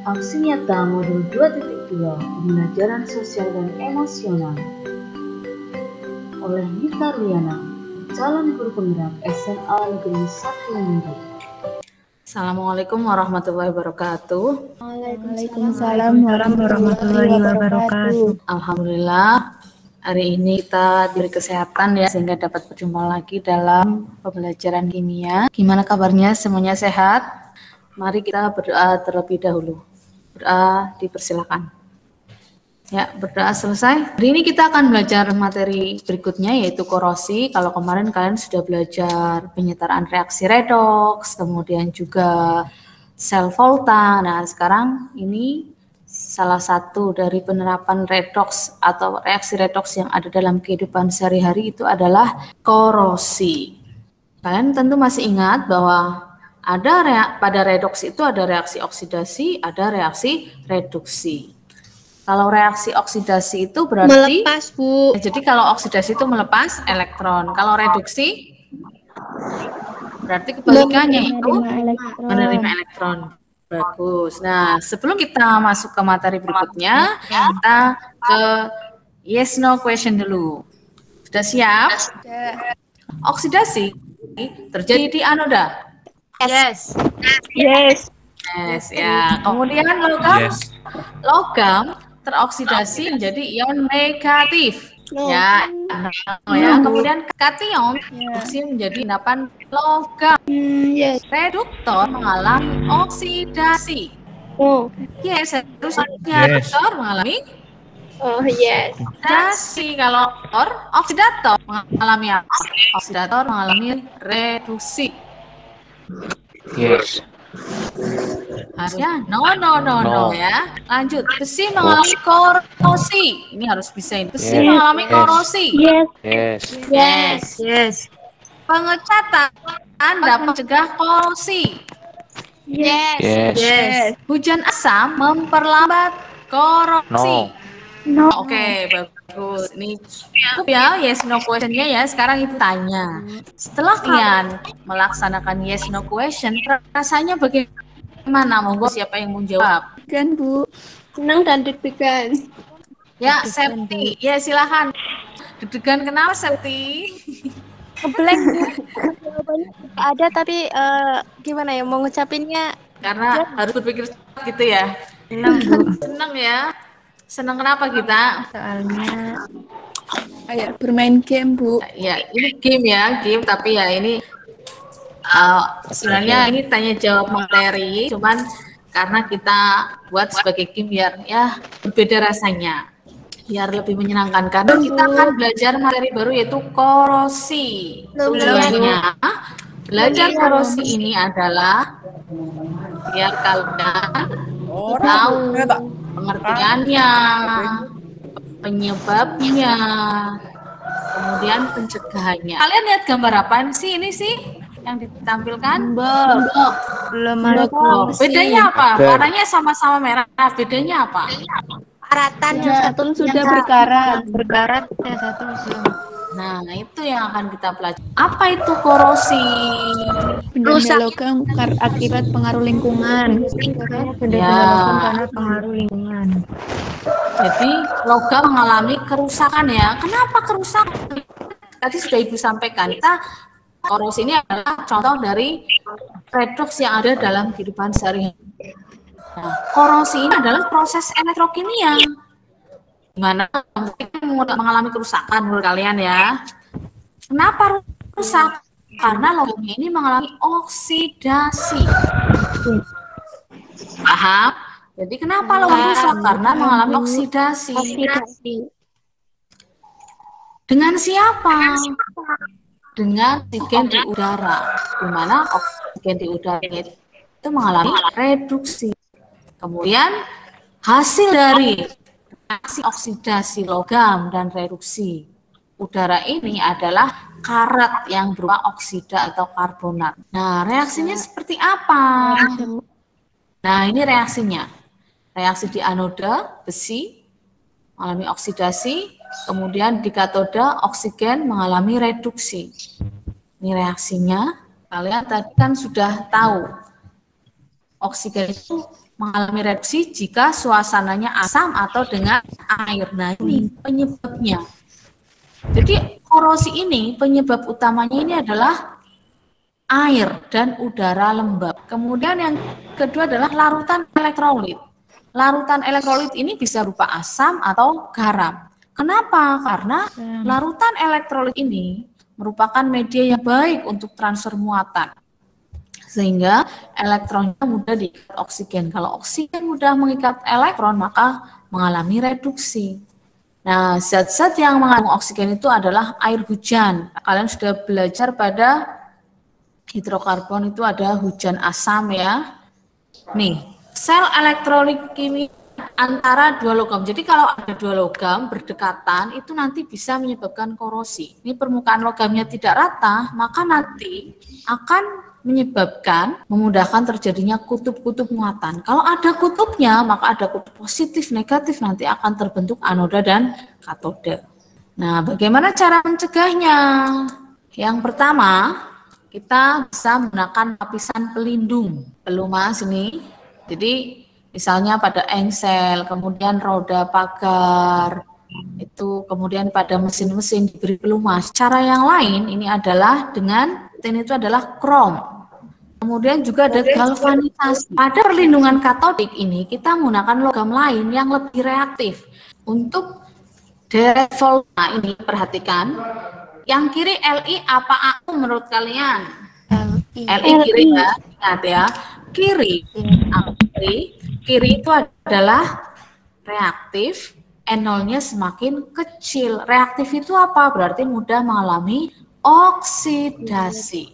Aksi nyata modul 2.2 Pembelajaran Sosial dan Emosional oleh Nita Ruliana, calon guru penggerak SMA Negeri 1 Mendo. Assalamualaikum warahmatullahi wabarakatuh. Waalaikumsalam warahmatullahi wabarakatuh. Alhamdulillah, hari ini kita diberi kesehatan ya sehingga dapat berjumpa lagi dalam pembelajaran kimia. Gimana kabarnya? Semuanya sehat? Mari kita berdoa terlebih dahulu. Berdoa dipersilakan. Ya, berdoa selesai. Hari ini kita akan belajar materi berikutnya yaitu korosi. Kalau kemarin kalian sudah belajar penyetaraan reaksi redoks, kemudian juga sel volta. Nah, sekarang ini salah satu dari penerapan redoks atau reaksi redoks yang ada dalam kehidupan sehari-hari itu adalah korosi. Kalian tentu masih ingat bahwa pada redoks itu ada reaksi oksidasi, ada reaksi reduksi. Kalau reaksi oksidasi itu berarti melepas, Bu. Jadi kalau oksidasi itu melepas elektron. Kalau reduksi berarti kebalikannya itu menerima elektron. Bagus. Nah, sebelum kita masuk ke materi berikutnya, kita ke yes no question dulu. Sudah siap? Oksidasi terjadi di anoda. Yes. Yes ya. Kemudian logam teroksidasi menjadi ion negatif. Ya. Kemudian kation menjadi endapan logam. Reduktor mengalami oksidasi. Reduktor mengalami oksidasi. Kalau oksidator mengalami apa? Oksidator mengalami reduksi. Yes. Harusnya no ya. Lanjut, besi mengalami korosi. Ini harus bisa ini. Besi mengalami korosi. Yes. Pengecatan dapat mencegah korosi. Yes. Hujan asam memperlambat korosi. No. Oke, bagus. Ini cukup ya yes no question-nya ya. Sekarang Ibu tanya. Setelah kalian melaksanakan yes no question, rasanya bagaimana? Monggo siapa yang mau jawab? Kan, Bu. Senang dan deg-degan. Ya, Septi. Ya, silakan. Deg-degan kenapa, Septi? Ngeblank, Bu. Jawabannya ada tapi gimana ya mau ngucapinnya? Karena harus berpikir gitu ya. Senang, Bu. Senang ya. Senang kenapa kita? Soalnya kayak bermain game, Bu. Ya, ini game ya, game tapi ya ini sebenarnya ini tanya jawab materi, cuman karena kita buat sebagai game biar ya berbeda rasanya, biar lebih menyenangkan karena kita akan belajar materi baru yaitu korosi. Tujuannya belajar korosi ini adalah biar kalian tahu pengertiannya, penyebabnya, kemudian pencegahannya. Kalian lihat gambar apaan sih ini sih yang ditampilkan? Belum ada. Bedanya apa? Warnanya sama-sama merah. Bedanya apa? Karatan yang satu sudah berkarat yang satu belum. Nah, itu yang akan kita pelajari. Apa itu korosi? Rusak logam akibat pengaruh lingkungan. Karena pengaruh lingkungan. Jadi logam mengalami kerusakan ya. Kenapa kerusakan? Tadi sudah Ibu sampaikan. Korosi ini adalah contoh dari redoks yang ada dalam kehidupan sehari-hari. Nah, korosi ini adalah proses elektrokimia. Gimana mungkin mengalami kerusakan menurut kalian ya? Kenapa rusak? Karena logam ini mengalami oksidasi. Paham? Jadi kenapa logam rusak? Karena mengalami oksidasi. Dengan siapa? Dengan oksigen di udara. Di mana oksigen di udara itu mengalami reduksi. Kemudian hasil dari reaksi oksidasi logam dan reduksi udara ini adalah karat yang berupa oksida atau karbonat. Nah, reaksinya seperti apa? Nah, ini reaksinya. Reaksi di anoda, besi, mengalami oksidasi, kemudian di katoda, oksigen mengalami reduksi. Ini reaksinya. Kalian tadi kan sudah tahu, oksigen itu mengalami reduksi jika suasananya asam atau dengan air. Nah, ini penyebabnya. Jadi korosi ini penyebab utamanya ini adalah air dan udara lembab. Kemudian yang kedua adalah larutan elektrolit. Larutan elektrolit ini bisa berupa asam atau garam. Kenapa? Karena larutan elektrolit ini merupakan media yang baik untuk transfer muatan. Sehingga elektronnya mudah diikat oksigen. Kalau oksigen mudah mengikat elektron, maka mengalami reduksi. Nah, zat-zat yang mengandung oksigen itu adalah air hujan. Kalian sudah belajar pada hidrokarbon itu ada hujan asam ya. Nih, sel elektrolit kimia antara dua logam. Jadi kalau ada dua logam berdekatan itu nanti bisa menyebabkan korosi. Ini permukaan logamnya tidak rata, maka nanti akan menyebabkan memudahkan terjadinya kutub-kutub muatan. Kalau ada kutubnya, maka ada kutub positif, negatif, nanti akan terbentuk anoda dan katoda. Nah, bagaimana cara mencegahnya? Yang pertama, kita bisa menggunakan lapisan pelindung. Pelumas ini, jadi misalnya pada engsel, kemudian roda pagar, itu kemudian pada mesin-mesin diberi pelumas. Cara yang lain ini adalah dengan itu adalah krom. Kemudian juga ada galvanisasi. Pada perlindungan katodik ini kita menggunakan logam lain yang lebih reaktif. Untuk deret volta ini perhatikan, yang kiri Li apa AU menurut kalian? Li kiri ya, ingat ya. Kiri itu adalah reaktif, N0-nya semakin kecil. Reaktif itu apa? Berarti mudah mengalami oksidasi.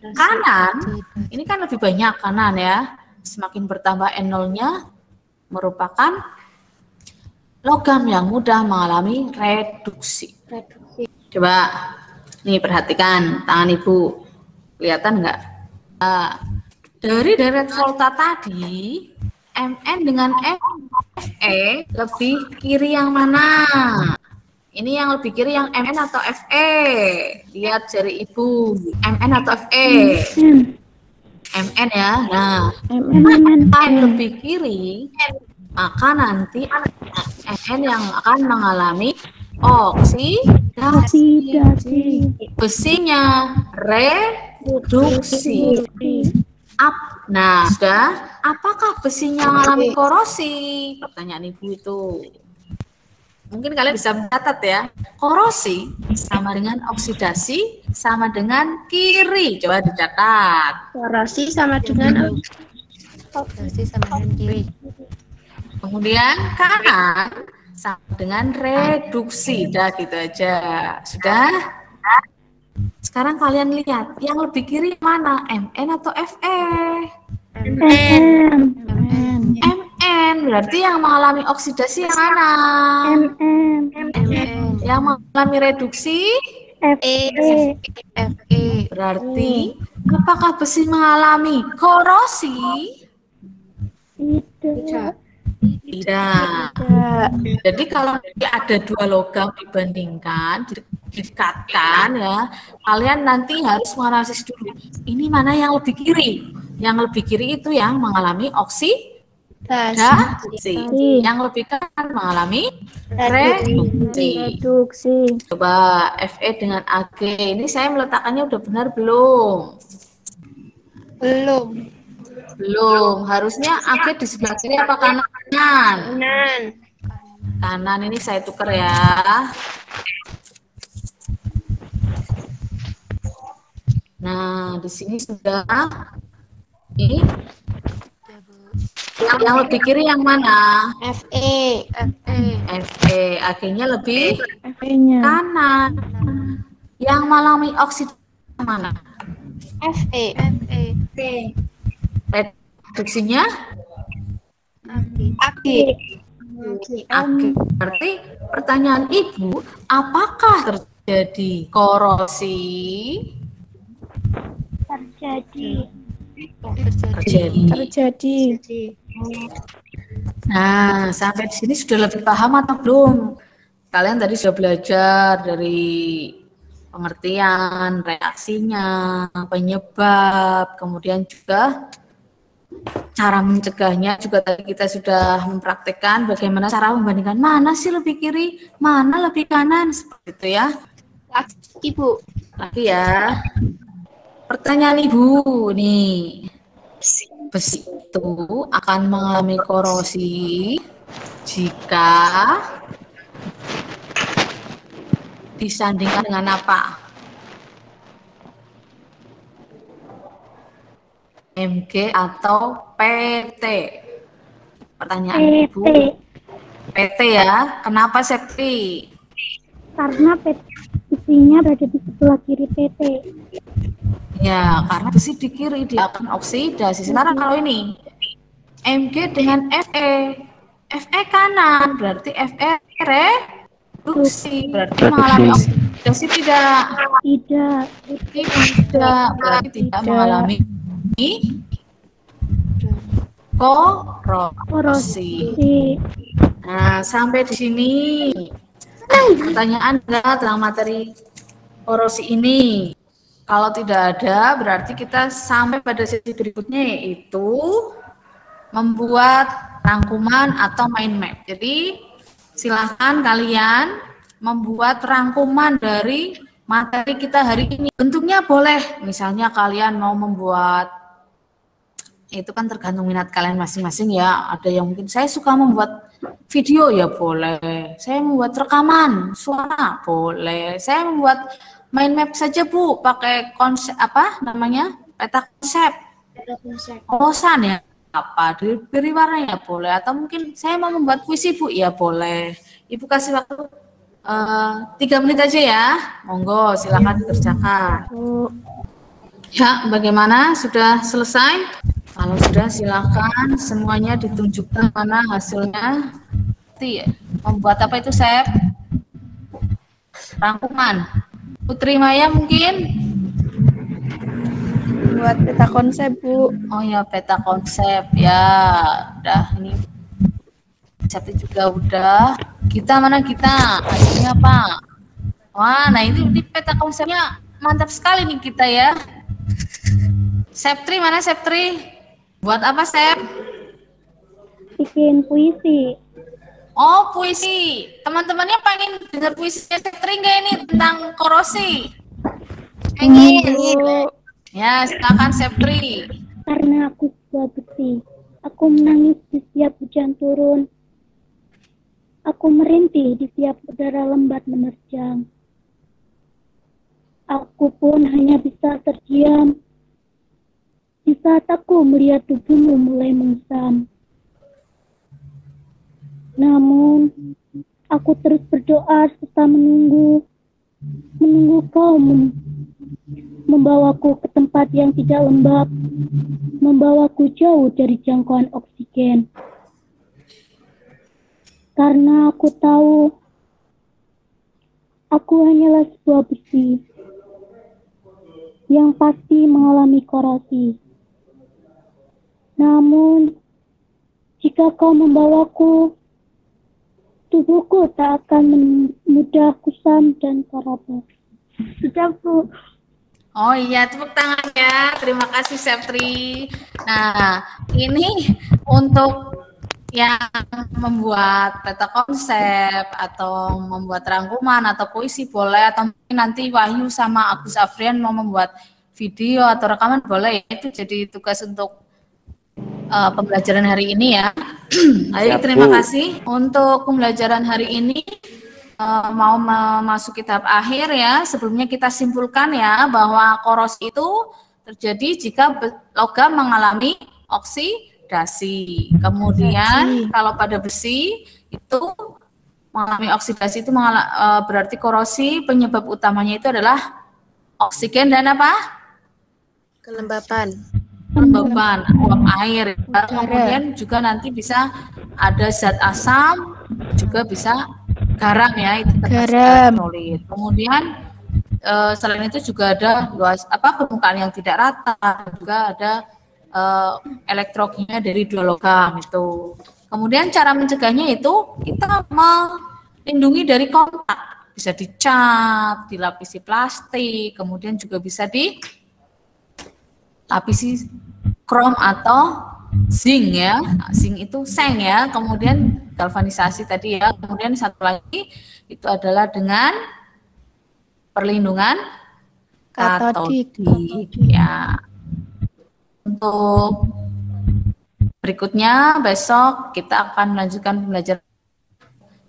Kanan, ini kan lebih banyak kanan ya. Semakin bertambah N0-nya merupakan logam yang mudah mengalami reduksi. Coba nih perhatikan tangan Ibu. Kelihatan enggak? Nah, dari deret volta tadi, Mn dengan Fe lebih kiri yang mana? Ini yang lebih kiri yang Mn atau Fe? Lihat jari Ibu. Mn atau Fe? Mn ya. Nah, Mn lebih kiri, maka nanti Mn yang akan mengalami oksidasi. Besinya reduksi. Nah, sudah. Apakah besinya mengalami korosi? Pertanyaan Ibu itu. Mungkin kalian bisa mencatat ya. Korosi sama dengan oksidasi sama dengan kiri. Coba dicatat. Korosi sama dengan kiri. Kemudian kanan sama dengan reduksi. Udah gitu aja. Sudah? Sekarang kalian lihat, yang lebih kiri mana? Mn atau Fe? Mn, berarti yang mengalami oksidasi yang mana? Yang mengalami reduksi? Fe. Berarti apakah besi mengalami korosi? Tidak. Jadi kalau ada dua logam dibandingkan, didekatkan ya, kalian nanti harus menganalisis dulu. Ini mana yang lebih kiri? Yang lebih kiri itu yang mengalami oksidasi. Yang lebih kanan mengalami reduksi. Coba Fe dengan Ag. Ini saya meletakkannya udah benar belum? Belum. Harusnya Ag di sebelah kiri apa kanan? Kanan ini saya tuker ya. Nah, di sini sudah. Ini yang lebih kiri yang mana? Fe. Ag-nya lebih kanan. Yang mengalami oksidasi mana? Fe. Reduksinya? Ag. Berarti pertanyaan Ibu, apakah terjadi korosi? Terjadi. Nah, sampai di sini sudah lebih paham atau belum? Kalian tadi sudah belajar dari pengertian, reaksinya, penyebab, kemudian juga cara mencegahnya juga tadi kita sudah mempraktekkan bagaimana cara membandingkan mana sih lebih kiri, mana lebih kanan, seperti itu ya. Ibu. Lagi ya. Pertanyaan Ibu nih. Besi itu akan mengalami korosi jika disandingkan dengan apa? MG atau PT? Pertanyaan Ibu. PT ya. Kenapa Septi? Karena besinya berada di sebelah kiri PT. Ya, karena besi di kiri dia akan oksidasi. Sementara kalau ini MG dengan Fe. Fe kanan, berarti Fe reduksi. Berarti mengalami oksidasi tidak? Tidak. Tidak, berarti tidak mengalami korosi. Nah, sampai di sini pertanyaan adalah tentang materi korosi ini. Kalau tidak ada, berarti kita sampai pada sesi berikutnya, yaitu membuat rangkuman atau mind map. Jadi silahkan kalian membuat rangkuman dari materi kita hari ini. Bentuknya boleh, misalnya kalian mau membuat, itu kan tergantung minat kalian masing-masing ya. Ada yang mungkin saya suka membuat video, ya boleh. Saya membuat rekaman suara, boleh. Saya membuat mind map saja Bu, pakai konsep apa namanya, peta konsep, polosan ya, apa diberi warnanya boleh. Atau mungkin saya mau membuat puisi Bu, ya boleh. Ibu kasih waktu 3 menit aja ya, monggo silakan dikerjakan. Ya, bagaimana, sudah selesai? Kalau sudah silakan semuanya ditunjukkan mana hasilnya. Membuat apa itu Sep? Rangkuman. Putri Maya mungkin? Buat peta konsep Bu. Oh ya, peta konsep ya. Udah ini. Satu juga udah. Kita mana kita? Hasilnya apa? Wah, nah ini peta konsepnya mantap sekali nih kita ya. Septri mana Septri? Buat apa Sep? Bikin puisi. Oh, puisi. Teman-temannya pengen dengar puisinya Septri nggak ini tentang korosi? Pengen. Ya, silakan Septri. Karena aku sebuah besi, aku menangis di setiap hujan turun. Aku merintih di setiap udara lembat menerjang. Aku pun hanya bisa terdiam di saat aku melihat tubuhmu mulai mengusam. Namun, aku terus berdoa serta menunggu kau membawaku ke tempat yang tidak lembab, membawaku jauh dari jangkauan oksigen. Karena aku tahu, aku hanyalah sebuah besi yang pasti mengalami korosi. Namun, jika kau membawaku, tubuhku tak akan mudah kusam dan koropot. Sudah Bu. Oh iya, tepuk tangan ya. Terima kasih Septri. Nah, ini untuk yang membuat peta konsep atau membuat rangkuman atau puisi boleh, atau mungkin nanti Wahyu sama Agus Afrian mau membuat video atau rekaman boleh. Itu jadi tugas untuk pembelajaran hari ini ya. Ayo, terima kasih untuk pembelajaran hari ini. Mau memasuki tahap akhir ya. Sebelumnya kita simpulkan ya bahwa korosi itu terjadi jika logam mengalami oksidasi. Kemudian kalau pada besi itu mengalami oksidasi itu berarti korosi, penyebab utamanya itu adalah oksigen dan apa? Kelembapan. Kelembapan uap air. Kemudian juga nanti bisa ada zat asam, juga bisa garam ya, itu garam. Kemudian selain itu juga ada permukaan yang tidak rata, juga ada elektrokimia dari dua logam itu. Kemudian cara mencegahnya itu kita melindungi dari kontak, bisa dicat, dilapisi plastik, kemudian juga bisa dilapisi krom atau zinc ya, zinc itu seng ya, kemudian galvanisasi tadi ya, kemudian satu lagi itu adalah dengan perlindungan Katodik. katodik ya. Untuk berikutnya besok kita akan melanjutkan pembelajaran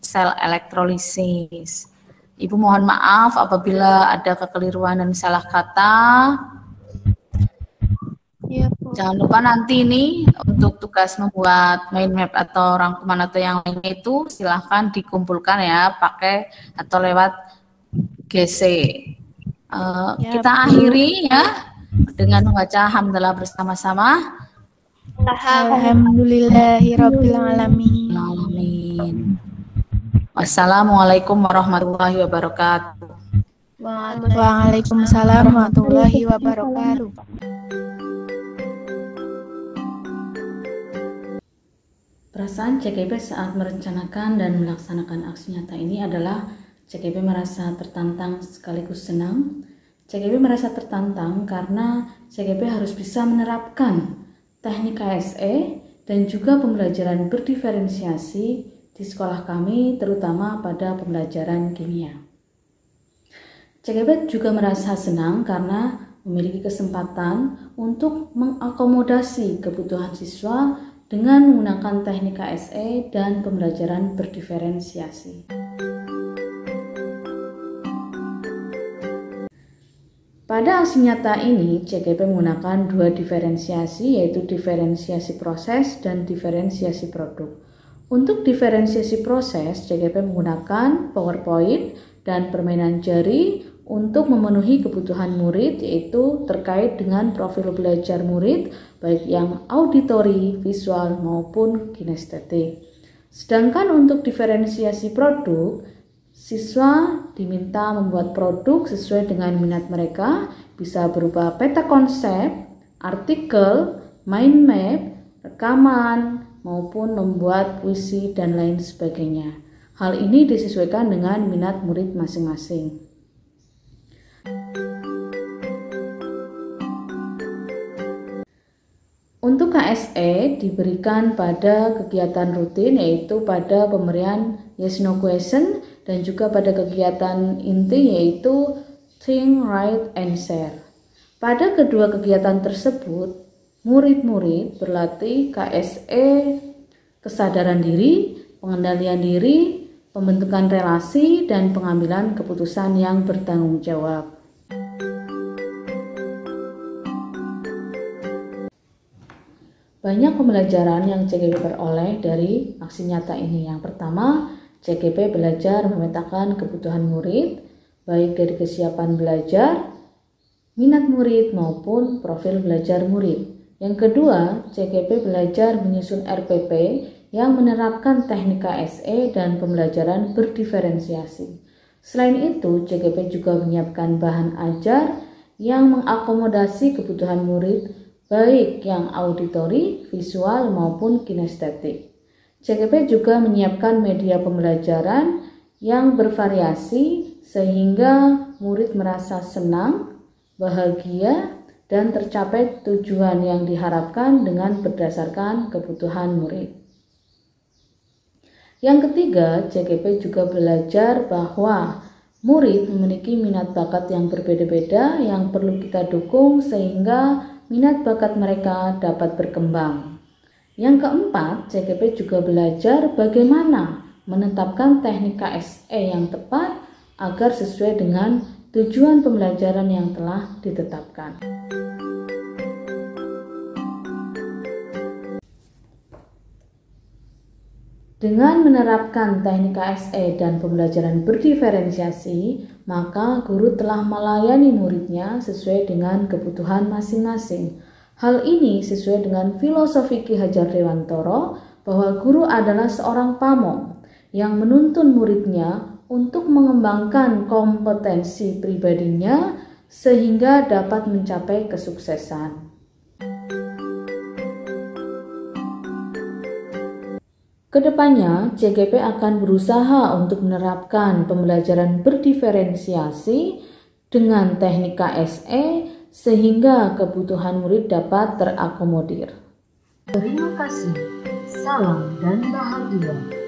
sel elektrolisis. Ibu mohon maaf apabila ada kekeliruan dan salah kata. Iya, Bu. Jangan lupa nanti ini untuk tugas membuat mind map atau rangkuman atau yang lainnya itu silahkan dikumpulkan ya pakai atau lewat GC. Ya, Kita Bu. akhiri ya dengan membaca hamdalah bersama-sama. Alhamdulillahirabbil alamin. Amin. Wassalamualaikum warahmatullahi wabarakatuh. Waalaikumsalam warahmatullahi wabarakatuh. Perasaan CKP saat merencanakan dan melaksanakan aksi nyata ini adalah CKP merasa tertantang sekaligus senang. CKP merasa tertantang karena CKP harus bisa menerapkan teknik KSE dan juga pembelajaran berdiferensiasi di sekolah kami, terutama pada pembelajaran kimia. CKP juga merasa senang karena memiliki kesempatan untuk mengakomodasi kebutuhan siswa dengan menggunakan teknik KSE dan pembelajaran berdiferensiasi. Pada aksi nyata ini, CKP menggunakan dua diferensiasi, yaitu diferensiasi proses dan diferensiasi produk. Untuk diferensiasi proses, CKP menggunakan PowerPoint dan permainan jari untuk memenuhi kebutuhan murid, yaitu terkait dengan profil belajar murid, baik yang auditori, visual, maupun kinestetik. Sedangkan untuk diferensiasi produk, siswa diminta membuat produk sesuai dengan minat mereka, bisa berupa peta konsep, artikel, mind map, rekaman, maupun membuat puisi dan lain sebagainya. Hal ini disesuaikan dengan minat murid masing-masing. Untuk KSE diberikan pada kegiatan rutin, yaitu pada pemberian yes no question dan juga pada kegiatan inti, yaitu think, write, and share. Pada kedua kegiatan tersebut, murid-murid berlatih KSE kesadaran diri, pengendalian diri, pembentukan relasi, dan pengambilan keputusan yang bertanggung jawab. Banyak pembelajaran yang CKP peroleh dari aksi nyata ini. Yang pertama, CKP belajar memetakan kebutuhan murid, baik dari kesiapan belajar, minat murid, maupun profil belajar murid. Yang kedua, CKP belajar menyusun RPP yang menerapkan teknik KSE dan pembelajaran berdiferensiasi. Selain itu, CKP juga menyiapkan bahan ajar yang mengakomodasi kebutuhan murid, baik yang auditori, visual, maupun kinestetik. CKP juga menyiapkan media pembelajaran yang bervariasi sehingga murid merasa senang, bahagia, dan tercapai tujuan yang diharapkan dengan berdasarkan kebutuhan murid. Yang ketiga, CKP juga belajar bahwa murid memiliki minat bakat yang berbeda-beda yang perlu kita dukung sehingga minat bakat mereka dapat berkembang. Yang keempat, CKP juga belajar bagaimana menetapkan teknik KSE yang tepat agar sesuai dengan tujuan pembelajaran yang telah ditetapkan. Dengan menerapkan teknik KSE dan pembelajaran berdiferensiasi, maka guru telah melayani muridnya sesuai dengan kebutuhan masing-masing. Hal ini sesuai dengan filosofi Ki Hajar Dewantoro bahwa guru adalah seorang pamong yang menuntun muridnya untuk mengembangkan kompetensi pribadinya sehingga dapat mencapai kesuksesan. Kedepannya, CKP akan berusaha untuk menerapkan pembelajaran berdiferensiasi dengan teknik KSE sehingga kebutuhan murid dapat terakomodir. Terima kasih. Salam dan bahagia.